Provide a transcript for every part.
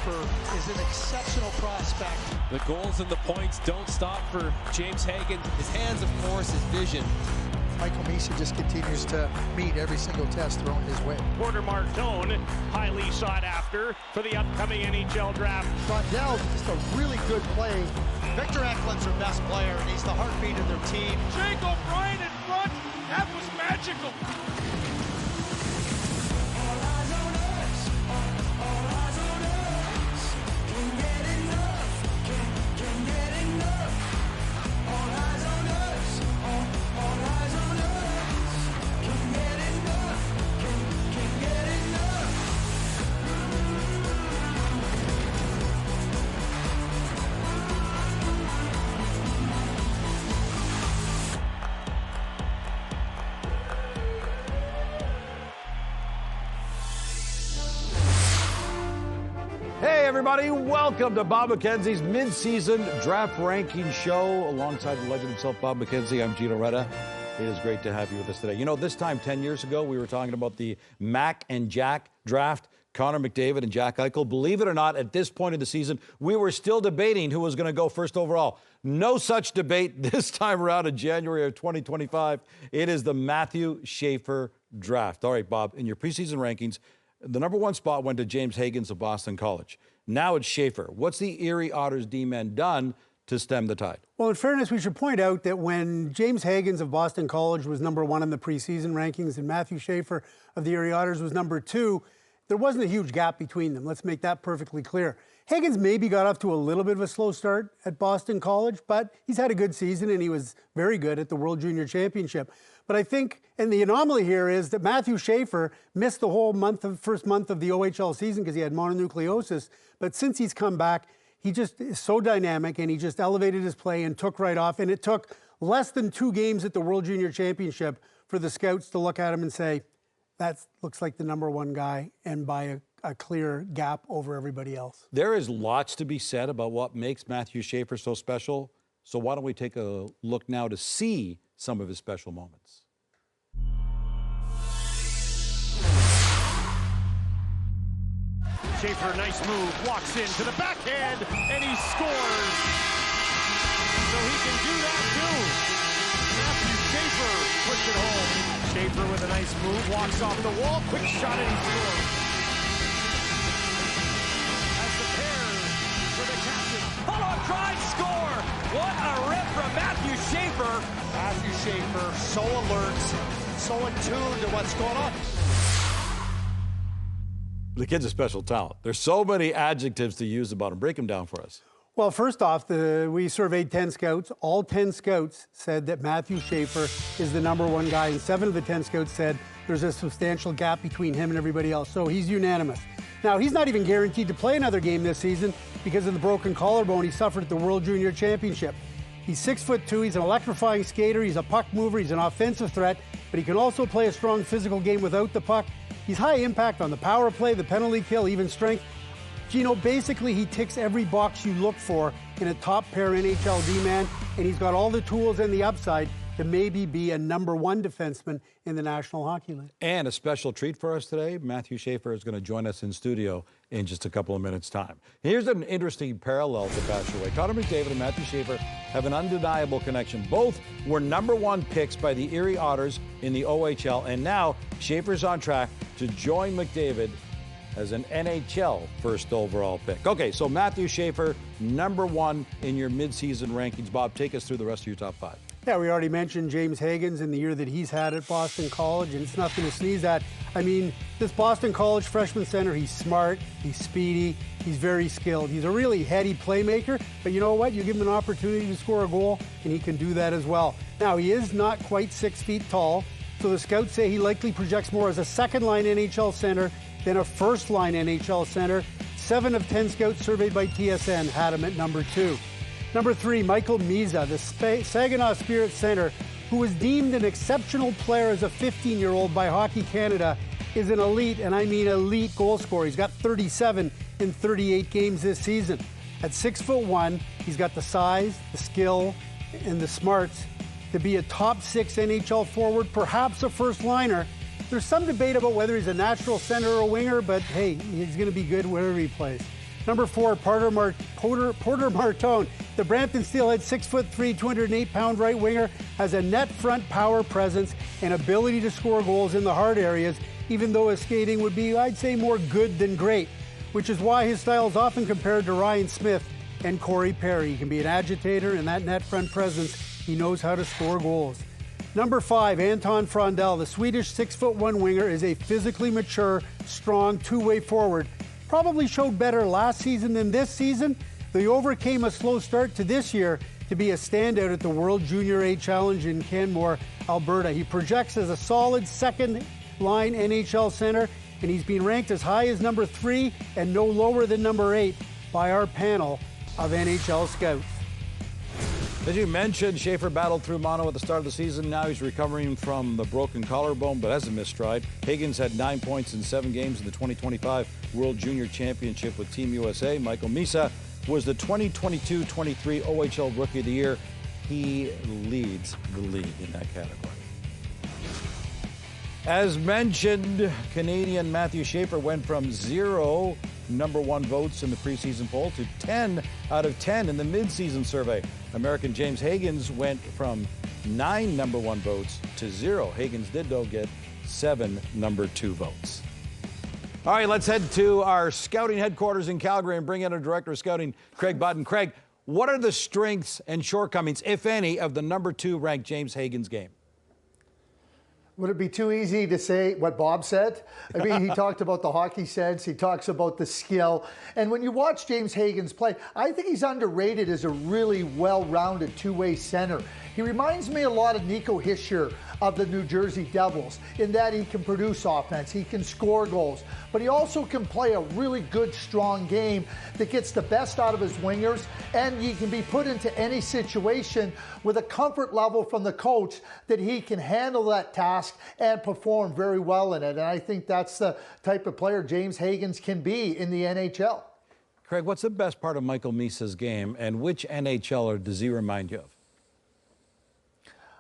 Schaefer is an exceptional prospect. The goals and the points don't stop for James Hagen. His hands, of course, his vision. Michael Misa just continues to meet every single test thrown his way. Porter Martone, highly sought after for the upcoming NHL draft. Rondell, just a really good play. Victor Eklund's their best player, and he's the heartbeat of their team. Jake O'Brien in front, that was magical. Hey everybody, welcome to Bob McKenzie's mid-season draft ranking show. Alongside the legend himself, Bob McKenzie, I'm Gino Retta. It is great to have you with us today. You know, this time 10 years ago, we were talking about the Mac and Jack draft, Connor McDavid and Jack Eichel. Believe it or not, at this point of the season, we were still debating who was going to go first overall. No such debate this time around in January of 2025. It is the Matthew Schaefer draft. All right, Bob, in your preseason rankings, the number one spot went to James Hagens of Boston College. Now it's Schaefer. What's the Erie Otters D-men done to stem the tide? Well, in fairness, we should point out that when James Hagens of Boston College was number one in the preseason rankings and Matthew Schaefer of the Erie Otters was number two, there wasn't a huge gap between them. Let's make that perfectly clear. Hagens maybe got off to a little bit of a slow start at Boston College, but he's had a good season and he was very good at the World Junior Championship. But I think, and the anomaly here is that Matthew Schaefer missed the whole first month of the OHL season because he had mononucleosis. But since he's come back, he just is so dynamic and he just elevated his play and took right off. And it took less than 2 games at the World Junior Championship for the scouts to look at him and say, that looks like the number one guy, and by a clear gap over everybody else. There is lots to be said about what makes Matthew Schaefer so special. So why don't we take a look now to see some of his special moments. Schaefer, nice move, walks into the backhand, and he scores. So he can do that too. Matthew Schaefer puts it home. Schaefer with a nice move, walks off the wall, quick shot, and he scores. As the pair for the captain. Follow-up drive, score! What a rip from Matthew Schaefer. Matthew Schaefer, so alert, so in tune to what's going on. The kid's a special talent. There's so many adjectives to use about him. Break him down for us. Well, first off, we surveyed 10 scouts. All 10 scouts said that Matthew Schaefer is the number one guy, and 7 of the 10 scouts said there's a substantial gap between him and everybody else. So he's unanimous. Now, he's not even guaranteed to play another game this season because of the broken collarbone he suffered at the World Junior Championship. He's 6'2", he's an electrifying skater, he's a puck mover, he's an offensive threat, but he can also play a strong physical game without the puck. He's high impact on the power play, the penalty kill, even strength. Gino, basically he ticks every box you look for in a top pair NHL D-man, and he's got all the tools and the upside to maybe be a number one defenseman in the National Hockey League. And a special treat for us today, Matthew Schaefer is going to join us in studio in just a couple of minutes' time. Here's an interesting parallel to pass your way. Connor McDavid and Matthew Schaefer have an undeniable connection. Both were number one picks by the Erie Otters in the OHL, and now Schaefer's on track to join McDavid as an NHL first overall pick. Okay, so Matthew Schaefer, number one in your midseason rankings. Bob, take us through the rest of your top 5. Yeah, we already mentioned James Hagens in the year that he's had at Boston College, and it's nothing to sneeze at. I mean, this Boston College freshman center, he's smart, he's speedy, he's very skilled. He's a really heady playmaker, but you know what? You give him an opportunity to score a goal, and he can do that as well. Now, he is not quite 6 feet tall, so the scouts say he likely projects more as a second-line NHL center than a first-line NHL center. 7 of 10 scouts surveyed by TSN had him at number 2. Number 3, Michael Misa, the Saginaw Spirit center, who was deemed an exceptional player as a 15-year-old by Hockey Canada, is an elite, and I mean elite, goal scorer. He's got 37 in 38 games this season. At 6'1", he's got the size, the skill, and the smarts to be a top 6 NHL forward, perhaps a first liner. There's some debate about whether he's a natural center or a winger, but hey, he's going to be good wherever he plays. Number 4, Porter Martone. The Brampton Steelhead, 6'3", 208-pound right winger, has a net front power presence and ability to score goals in the hard areas, even though his skating would be, I'd say, more good than great, which is why his style is often compared to Ryan Smith and Corey Perry. He can be an agitator, and that net front presence, he knows how to score goals. Number 5, Anton Frondell. The Swedish 6'1" winger is a physically mature, strong, two-way forward. Probably showed better last season than this season. They overcame a slow start to this year to be a standout at the World Junior A Challenge in Canmore, Alberta. He projects as a solid second-line NHL center, and he's been ranked as high as number 3 and no lower than number 8 by our panel of NHL scouts. As you mentioned, Schaefer battled through mono at the start of the season. Now he's recovering from the broken collarbone, but hasn't missed stride. Hagens had 9 points in 7 games in the 2025 World Junior Championship with Team USA. Michael Misa was the 2022-23 OHL Rookie of the Year. He leads the league in that category. As mentioned, Canadian Matthew Schaefer went from 0 number 1 votes in the preseason poll to 10 out of 10 in the midseason survey. American James Hagens went from 9 number 1 votes to 0. Hagens did, though, get 7 number 2 votes. All right, let's head to our scouting headquarters in Calgary and bring in our director of scouting, Craig Budden. Craig, what are the strengths and shortcomings, if any, of the number 2 ranked James Hagens game? Would it be too easy to say what Bob said? I mean, he talked about the hockey sense. He talks about the skill. And when you watch James Hagens play, I think he's underrated as a really well-rounded two-way center. He reminds me a lot of Nico Hischier of the New Jersey Devils in that he can produce offense, he can score goals, but he also can play a really good, strong game that gets the best out of his wingers, and he can be put into any situation with a comfort level from the coach that he can handle that task and perform very well in it. And I think that's the type of player James Hagens can be in the NHL. Craig, what's the best part of Michael Misa's game, and which NHLer does he remind you of?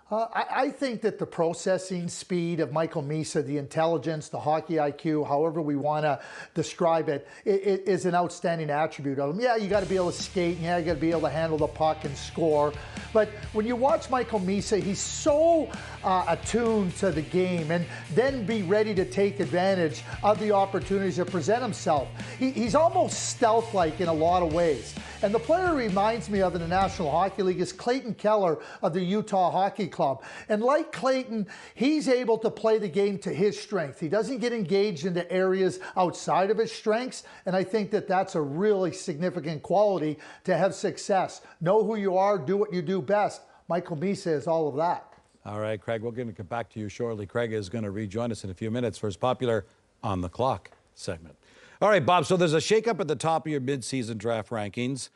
I think that the processing speed of Michael Misa, the intelligence, the hockey IQ, however we want to describe it, it is an outstanding attribute of him. Yeah, you got to be able to skate, yeah, you got to be able to handle the puck and score. But when you watch Michael Misa, he's so attuned to the game and then be ready to take advantage of the opportunities that present himself. He's almost stealth-like in a lot of ways. And the player he reminds me of in the National Hockey League is Clayton Keller of the Utah Hockey Club. And like Clayton, he's able to play the game to his strength. He doesn't get engaged into areas outside of his strengths, and I think that that's a really significant quality to have success. Know who you are, do what you do best. Michael Misa is all of that. All right, Craig, we're going to come back to you shortly. Craig is going to rejoin us in a few minutes for his popular On the Clock segment. All right, Bob, so there's a shakeup at the top of your midseason draft rankings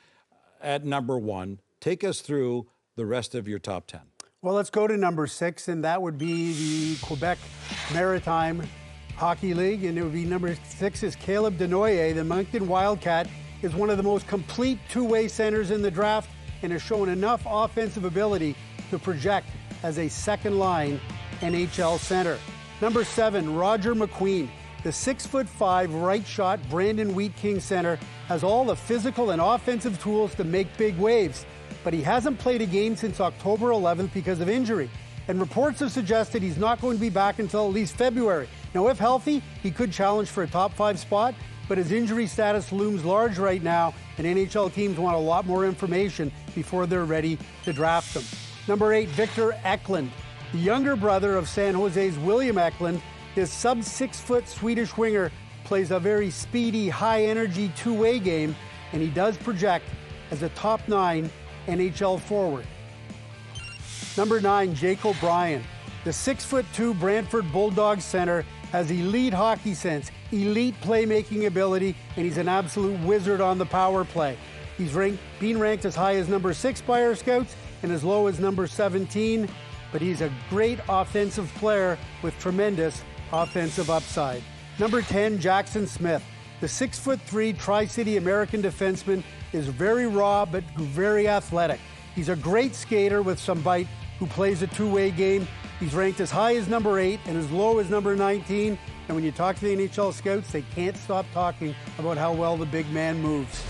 at number 1. Take us through the rest of your top 10. Well, let's go to number 6, and that would be the Quebec Maritime Hockey League, and it would be number 6 is Caleb Denoyer. The Moncton Wildcat is one of the most complete two-way centers in the draft and has shown enough offensive ability to project as a second-line NHL center. Number 7, Roger McQueen. The 6'5" right shot Brandon Wheat King center has all the physical and offensive tools to make big waves, but he hasn't played a game since October 11th because of injury, and reports have suggested he's not going to be back until at least February. Now, if healthy, he could challenge for a top 5 spot, but his injury status looms large right now, and NHL teams want a lot more information before they're ready to draft him. Number 8, Victor Eklund. The younger brother of San Jose's William Eklund, this sub-6-foot Swedish winger plays a very speedy, high-energy two-way game, and he does project as a top 9 NHL forward. Number 9, Jake O'Brien. The 6'2" Brantford Bulldogs center has elite hockey sense, elite playmaking ability, and he's an absolute wizard on the power play. He's been ranked as high as number 6 by our scouts and as low as number 17, but he's a great offensive player with tremendous offensive upside. Number 10, Jackson Smith. The 6'3" Tri-City American defenseman is very raw but very athletic. He's a great skater with some bite who plays a two-way game. He's ranked as high as number 8 and as low as number 19, And when you talk to the NHL scouts, they can't stop talking about how well the big man moves.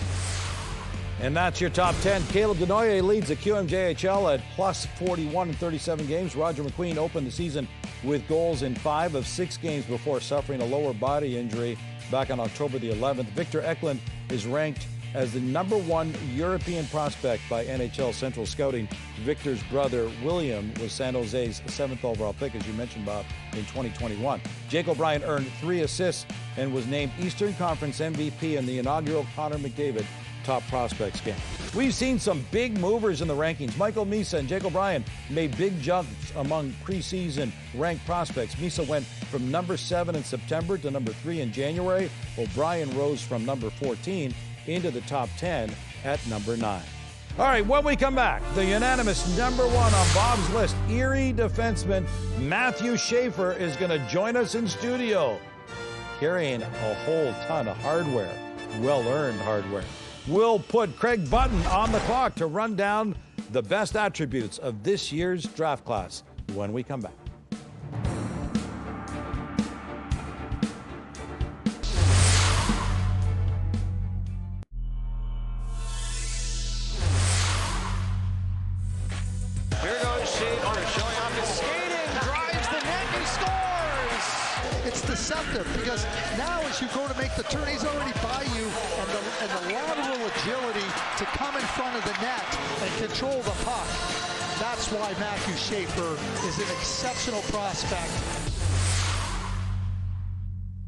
And that's your top 10. Caleb Denoyer leads the QMJHL at plus 41 in 37 games. Roger McQueen opened the season with goals in 5 of 6 games before suffering a lower body injury back on October the 11th. Victor Eklund is ranked as the #1 European prospect by NHL Central Scouting. Victor's brother, William, was San Jose's 7th overall pick, as you mentioned, Bob, in 2021. Jake O'Brien earned 3 assists and was named Eastern Conference MVP in the inaugural Connor McDavid Top Prospects game. We've seen some big movers in the rankings. Michael Misa and Jake O'Brien made big jumps among preseason ranked prospects. Misa went from number 7 in September to number 3 in January. O'Brien rose from number 14 into the top 10 at number 9. All right, when we come back, the unanimous number 1 on Bob's list, Erie defenseman Matthew Schaefer is going to join us in studio, carrying a whole ton of hardware, well-earned hardware. We'll put Craig Button on the clock to run down the best attributes of this year's draft class when we come back. Here goes Schaefer showing off his skating, drives the net, and scores! It's deceptive because now as you go to make the turn, he's already by you, and the lateral agility to come in front of the net and control the puck. That's why Matthew Schaefer is an exceptional prospect.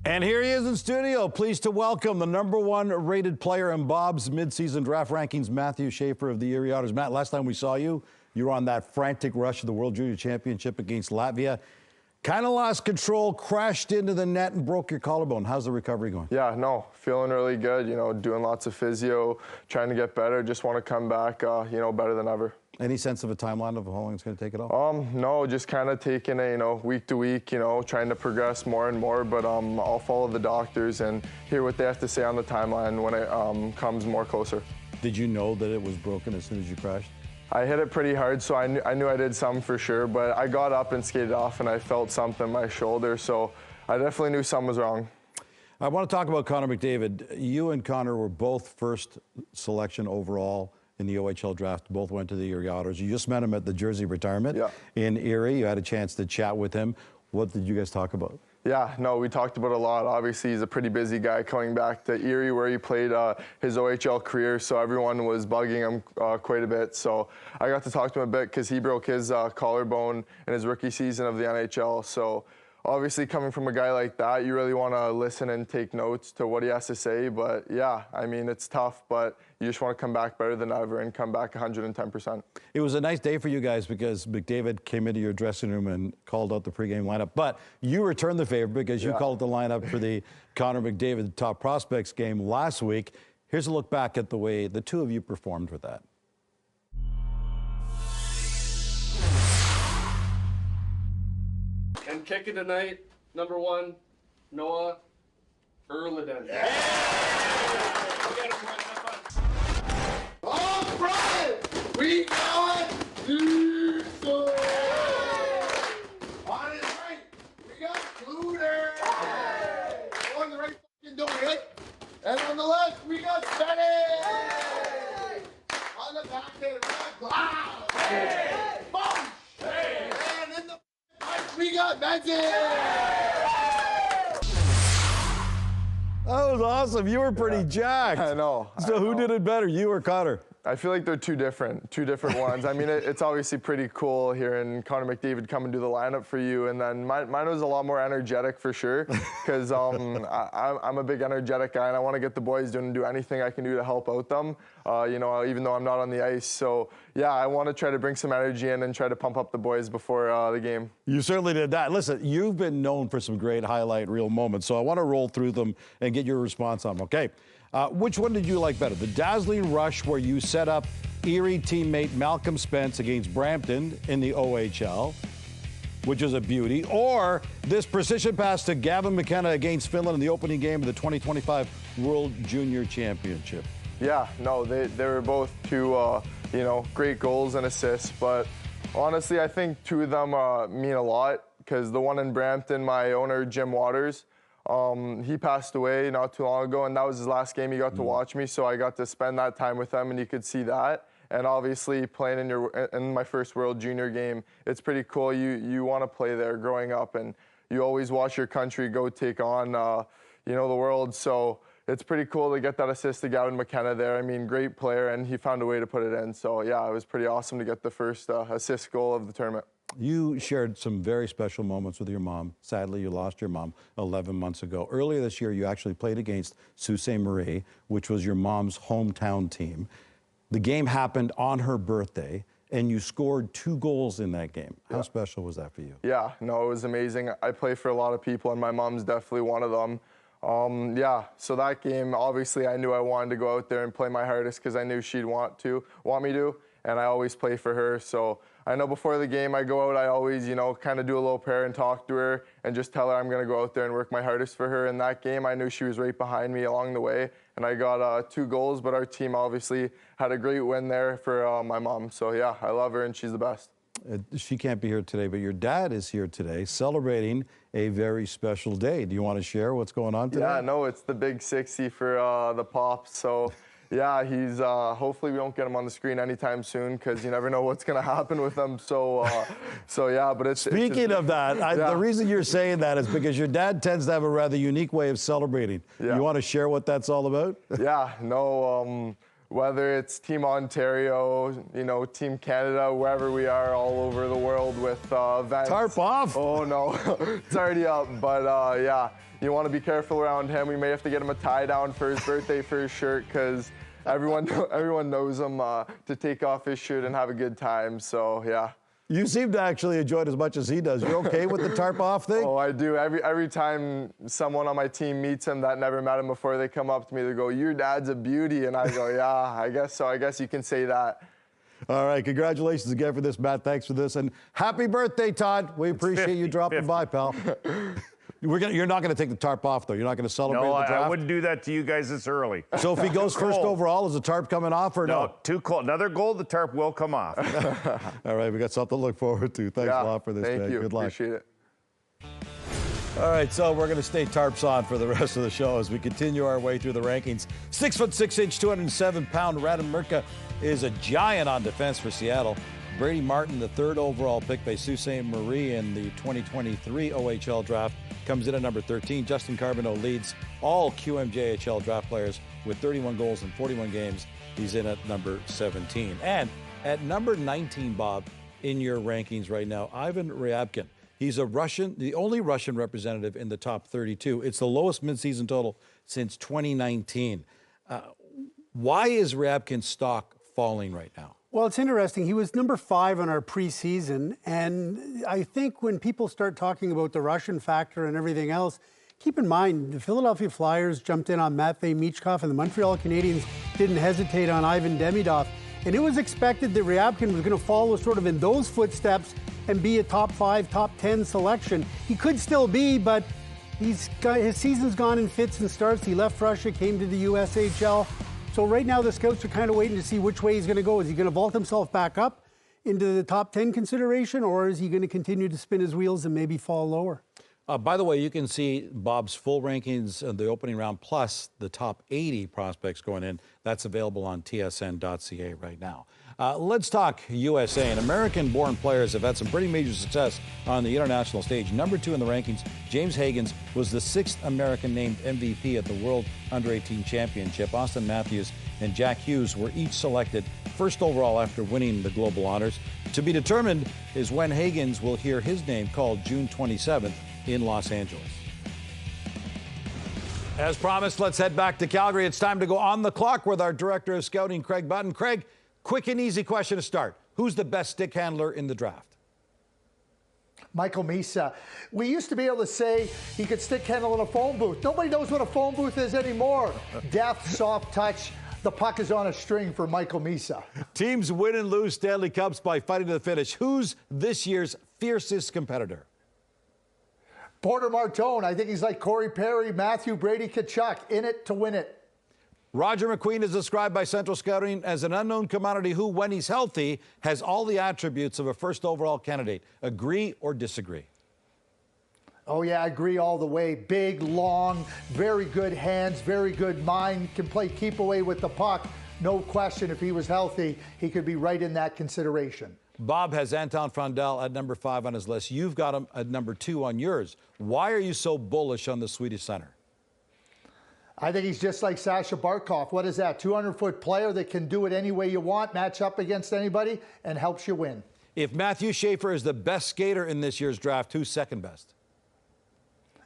And here he is in studio. Pleased to welcome the #1 rated player in Bob's midseason draft rankings, Matthew Schaefer of the Erie Otters. Matt, last time we saw you, you were on that frantic rush to the World Junior Championship against Latvia. Kind of lost control, crashed into the net, and broke your collarbone. How's the recovery going? Yeah, no, feeling really good, doing lots of physio, trying to get better. Just want to come back, better than ever. Any sense of a timeline of how long it's going to take it off? No, just kind of taking it, week to week, trying to progress more and more, but I'll follow the doctors and hear what they have to say on the timeline when it comes more closer. Did you know that it was broken as soon as you crashed? I hit it pretty hard, so I knew I did something for sure, but I got up and skated off and I felt something in my shoulder, so I definitely knew something was wrong. I want to talk about Connor McDavid. You and Connor were both first selection overall in the OHL draft. Both went to the Erie Otters. You just met him at the Jersey retirement in Erie. You had a chance to chat with him. What did you guys talk about? Yeah, no, we talked about a lot. Obviously, he's a pretty busy guy coming back to Erie where he played his OHL career, so everyone was bugging him quite a bit. So I got to talk to him a bit because he broke his collarbone in his rookie season of the NHL. So obviously, coming from a guy like that, you really want to listen and take notes to what he has to say. But yeah, I mean, it's tough, but you just want to come back better than ever and come back 110%. It was a nice day for you guys because McDavid came into your dressing room and called out the pregame lineup. But you returned the favor because you called the lineup for the Connor McDavid Top Prospects game last week. Here's a look back at the way the two of you performed with that. And kicking tonight, #1, Noah Erliden. All right, we going to so. On his right, we got Cluder. On the right, fucking doing it. And on the left, we got Benny. On the back end, we got Glass. Boom. And in the right, we got Benji. That was awesome. You were pretty jacked. I know. So who did it better, you or Connor? I feel like they're two different ones. I mean, it's obviously pretty cool hearing Connor McDavid come and do the lineup for you, and then mine was a lot more energetic for sure, because I'm a big energetic guy, and I want to get the boys do anything I can do to help out them, even though I'm not on the ice. So yeah, I want to try to bring some energy in and try to pump up the boys before the game. You certainly did that. Listen, you've been known for some great highlight reel moments, so I want to roll through them and get your response on them, okay? Which one did you like better? The dazzling rush where you set up Erie teammate Malcolm Spence against Brampton in the OHL, which is a beauty, or this precision pass to Gavin McKenna against Finland in the opening game of the 2025 World Junior Championship? Yeah, no, they were both two, great goals and assists, but honestly, I think two of them mean a lot, because the one in Brampton, my owner, Jim Waters, He passed away not too long ago, and that was his last game he got to watch me, so I got to spend that time with him, and you could see that. And obviously, playing in my first World Junior game, it's pretty cool. You want to play there growing up, and you always watch your country go take on, the world. So it's pretty cool to get that assist to Gavin McKenna there. I mean, great player, and he found a way to put it in. So yeah, it was pretty awesome to get the first assist goal of the tournament. You shared some very special moments with your mom. Sadly, you lost your mom 11 months ago. Earlier this year, you actually played against Sault Ste. Marie, which was your mom's hometown team. The game happened on her birthday, and you scored 2 goals in that game. How special was that for you? Yeah, no, it was amazing. I play for a lot of people, and my mom's definitely one of them. So that game, obviously, I knew I wanted to go out there and play my hardest because I knew she'd want me to, and I always play for her. So I know before the game I go out, I always, kind of do a little prayer and talk to her and just tell her I'm going to go out there and work my hardest for her. In that game, I knew she was right behind me along the way, and I got 2 goals, but our team obviously had a great win there for my mom. So yeah, I love her, and she's the best. She can't be here today, but your dad is here today celebrating a very special day. Do you want to share what's going on today? Yeah, no, it's the big 60 for the Pops. So yeah, he's hopefully we don't get him on the screen anytime soon because you never know what's going to happen with him. So yeah, but it's... Speaking of that, the reason you're saying that is because your dad tends to have a rather unique way of celebrating. Yeah. You want to share what that's all about? Yeah, no, whether it's Team Ontario, Team Canada, wherever we are all over the world with events. Tarp off! Oh, no, it's already up. But, yeah, you want to be careful around him. We may have to get him a tie down for his birthday for his shirt because everyone knows him to take off his shirt and have a good time. So, yeah. You seem to actually enjoy it as much as he does. You're okay with the tarp off thing? Oh, I do. Every time someone on my team meets him that never met him before, they come up to me, they go, "Your dad's a beauty." And I go, "Yeah, I guess so. I guess you can say that." All right. Congratulations again for this, Matt. Thanks for this. And happy birthday, Todd. We appreciate you dropping by, pal. You're not going to take the tarp off, though. You're not going to celebrate the draft? No, I wouldn't do that to you guys this early. So if he goes first overall, is the tarp coming off or no? No, too cold. Another goal, the tarp will come off. All right, we got something to look forward to. Thanks a lot for this, man. Thank you. Good luck. Appreciate it. All right, so we're going to stay tarps on for the rest of the show as we continue our way through the rankings. 6'6", 207-pound Radom Mirka is a giant on defense for Seattle. Brady Martin, the 3rd overall pick by Sault Ste. Marie in the 2023 OHL draft, comes in at number 13. Justin Carbonneau leads all QMJHL draft players with 31 goals in 41 games. He's in at number 17. And at number 19, Bob, in your rankings right now, Ivan Ryabkin. He's a Russian, the only Russian representative in the top 32. It's the lowest midseason total since 2019. Why is Ryabkin's stock falling right now? Well, it's interesting. He was number 5 on our preseason, and I think when people start talking about the Russian factor and everything else, keep in mind the Philadelphia Flyers jumped in on Matvei Michkov, and the Montreal Canadiens didn't hesitate on Ivan Demidov. And it was expected that Ryabkin was going to follow sort of in those footsteps and be a top 5, top 10 selection. He could still be, but his season's gone in fits and starts. He left Russia, came to the USHL. So right now the scouts are kind of waiting to see which way he's going to go. Is he going to vault himself back up into the top 10 consideration, or is he going to continue to spin his wheels and maybe fall lower? By the way, you can see Bob's full rankings of the opening round plus the top 80 prospects going in. That's available on tsn.ca right now. Let's talk USA. And American-born players have had some pretty major success on the international stage. Number 2 in the rankings, James Hagens was the 6th American named MVP at the World Under-18 Championship. Austin Matthews and Jack Hughes were each selected first overall after winning the global honors. To be determined is when Hagens will hear his name called June 27th in Los Angeles. As promised, let's head back to Calgary. It's time to go on the clock with our director of scouting, Craig Button. Craig, quick and easy question to start. Who's the best stick handler in the draft? Michael Misa. We used to be able to say he could stick handle in a phone booth. Nobody knows what a phone booth is anymore. Deft, soft touch. The puck is on a string for Michael Misa. Teams win and lose Stanley Cups by fighting to the finish. Who's this year's fiercest competitor? Porter Martone. I think he's like Corey Perry, Matthew, Brady Tkachuk, in it to win it. Roger McQueen is described by Central Scouting as an unknown commodity who, when he's healthy, has all the attributes of a first overall candidate. Agree or disagree? Oh, yeah, I agree all the way. Big, long, very good hands, very good mind, can play keep away with the puck. No question, if he was healthy, he could be right in that consideration. Bob has Anton Frandell at number 5 on his list. You've got him at number 2 on yours. Why are you so bullish on the Swedish center? I think he's just like Sasha Barkov. What is that? 200-foot player that can do it any way you want, match up against anybody, and helps you win. If Matthew Schaefer is the best skater in this year's draft, who's second best?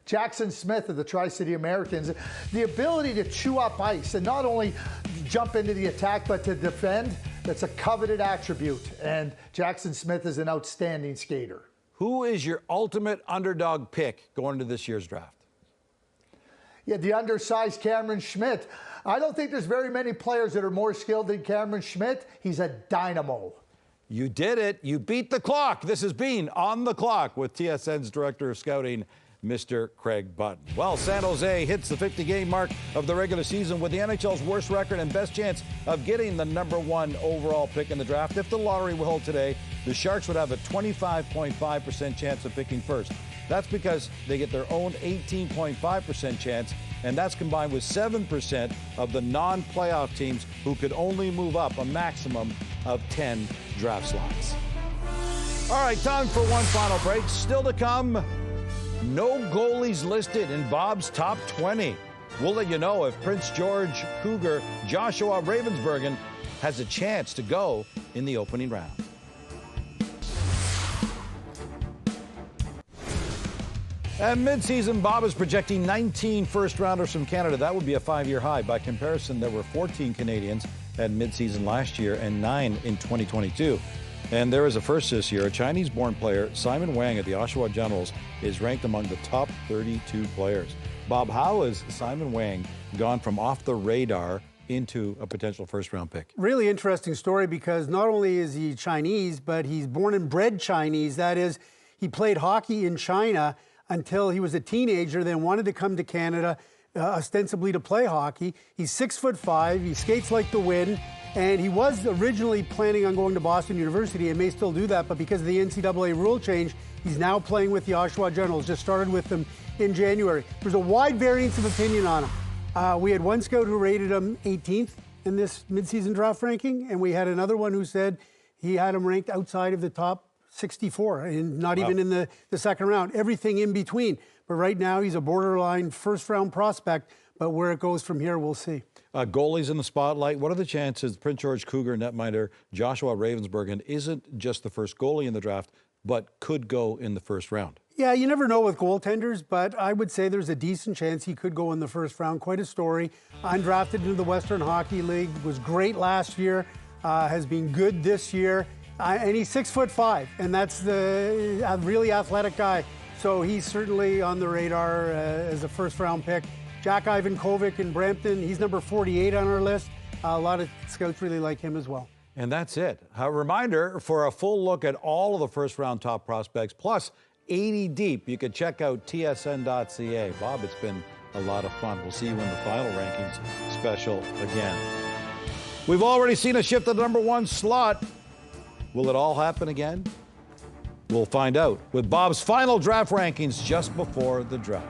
Jackson Smith of the Tri-City Americans. The ability to chew up ice and not only jump into the attack but to defend, that's a coveted attribute. And Jackson Smith is an outstanding skater. Who is your ultimate underdog pick going into this year's draft? Yeah, the undersized Cameron Schmidt. I don't think there's very many players that are more skilled than Cameron Schmidt. He's a dynamo. You did it. You beat the clock. This has been On the Clock with TSN's Director of Scouting, Mr. Craig Button. Well, San Jose hits the 50-game mark of the regular season with the NHL's worst record and best chance of getting the number 1 overall pick in the draft. If the lottery will hold today, the Sharks would have a 25.5% chance of picking first. That's because they get their own 18.5% chance, and that's combined with 7% of the non-playoff teams who could only move up a maximum of 10 draft slots. All right, time for one final break. Still to come, no goalies listed in Bob's top 20. We'll let you know if Prince George Cougar Joshua Ravensbergen has a chance to go in the opening round. And mid-season, Bob is projecting 19 first-rounders from Canada. That would be a 5-year high. By comparison, there were 14 Canadians at mid-season last year and 9 in 2022. And there is a first this year. A Chinese-born player, Simon Wang of the Oshawa Generals, is ranked among the top 32 players. Bob, how has Simon Wang gone from off the radar into a potential first-round pick? Really interesting story because not only is he Chinese, but he's born and bred Chinese. That is, he played hockey in China until he was a teenager, then wanted to come to Canada ostensibly to play hockey. He's 6'5", he skates like the wind, and he was originally planning on going to Boston University and may still do that, but because of the NCAA rule change, he's now playing with the Oshawa Generals, just started with them in January. There's a wide variance of opinion on him. We had one scout who rated him 18th in this midseason draft ranking, and we had another one who said he had him ranked outside of the top 64 and not even in the second round, everything in between. But right now he's a borderline first-round prospect, but where it goes from here, we'll see. Goalies in the spotlight. What are the chances Prince George Cougar netminder Joshua Ravensbergen isn't just the first goalie in the draft, but could go in the first round? Yeah, you never know with goaltenders, but I would say there's a decent chance he could go in the first round. Quite a story. Undrafted into the Western Hockey League, was great last year, has been good this year. And he's 6'5", and that's a really athletic guy. So he's certainly on the radar as a first-round pick. Jack Ivankovic in Brampton, he's number 48 on our list. A lot of scouts really like him as well. And that's it. A reminder, for a full look at all of the first-round top prospects, plus 80 deep, you can check out tsn.ca. Bob, it's been a lot of fun. We'll see you in the final rankings special again. We've already seen a shift to the number 1 slot. Will it all happen again? We'll find out with Bob's final draft rankings just before the draft.